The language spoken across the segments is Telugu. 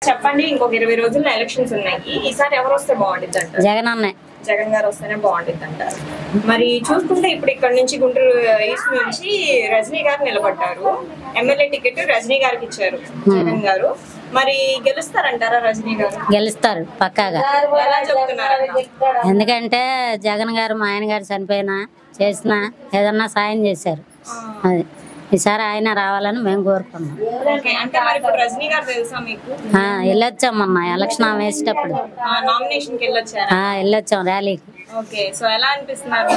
చెప్పండి, ఇంకొక 20 రోజుల్లో ఎలక్షన్స్ ఉన్నాయి. ఈసారి ఎవరు వస్తే బాగుంటుంది అంటారు? జగన్ అన్నే. జగన్ గారు వస్తేనే బాగుంటుంది అంటారు. మరి చూసుకుంటే ఇప్పుడు ఇక్కడ నుంచి గుంటూరు ఈస్ట్ నుంచి రజనీ గారు నిలబడ్డారు. ఎమ్మెల్యే టికెట్ రజనీ గారికి ఇచ్చారు జగన్ గారు. మరి గెలుస్తారంటారా రజనీ గారు? గెలుస్తారు పక్కాగా. ఎలా చెప్తున్నారు? ఎందుకంటే జగన్ గారు మా ఆయన గారు చనిపోయినా చేసినా ఏదన్నా సాయం చేశారు. అది ఈసారి ఆయన రావాలని మేము కోరుకున్నాం. అంటే మరి ఇప్పుడు రజనీ గారు తెలుసా మీకు? వెళ్ళొచ్చాం మొన్న ఎలక్షన్ వేసేటప్పుడు. నామినేషన్ కి వెళ్ళొచ్చాం ర్యాలీకి. ఓకే, సో ఎలా అనిపిస్తున్నారు?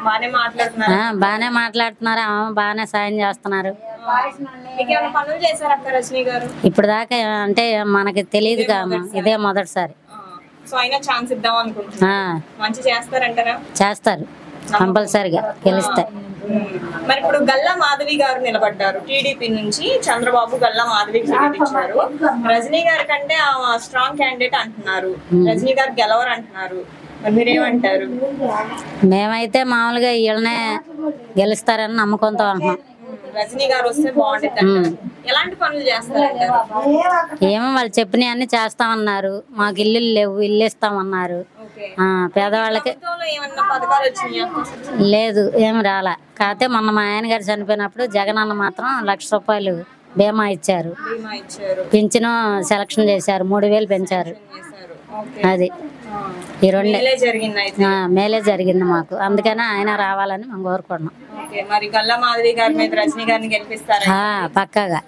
బానే మాట్లాడుతున్నారు. బానే మాట్లాడుతున్నారు, బాగానే సాయం చేస్తున్నారు. పనులు చేశారు అక్క రజనీ గారు ఇప్పుడు దాకా? అంటే మనకి తెలియదు కాదు, ఇదే మొదటిసారి. సో అయినా ఛాన్స్ ఇద్దాం అనుకుంటున్నా. మంచి చేస్తారంటారా? చేస్తారు కంపల్సరిగా గెలుస్తాయి. మరి ఇప్పుడు గల్లా మాధవి గారు నిలబడ్డారు టీడీపీ నుంచి. చంద్రబాబు గల్లా మాధవికి టికెట్ ఇచ్చారు. రజనీ గారి కంటే స్ట్రాంగ్ క్యాండిడేట్ అంటున్నారు. రజనీ గారు గెలవరు అంటున్నారు. మరి మీరేమంటారు? మేమైతే మామూలుగా వీళ్ళనే గెలుస్తారని నమ్మకంతో అంటున్నాం. రజనీ గారు వస్తే బాగుంటుంది. ఎలాంటి పనులు చేస్తారంటారు? ఏమో వాళ్ళు చెప్పినవి అన్ని చేస్తామన్నారు. మాకు ఇల్లు లేవు, ఇల్లు ఇస్తామన్నారు. పేదవాళ్ళకి లేదు, ఏమి రాలా. కాకపోతే మొన్న మా ఆయన గారు చనిపోయినప్పుడు జగన్ అన్న మాత్రం ₹1,00,000 బీమా ఇచ్చారు. పింఛను సెలక్షన్ చేశారు, 3,000 పెంచారు. అది ఈ రెండే మేలే జరిగింది మాకు. అందుకనే ఆయన రావాలని మేము కోరుకున్నాం. పక్కాగా.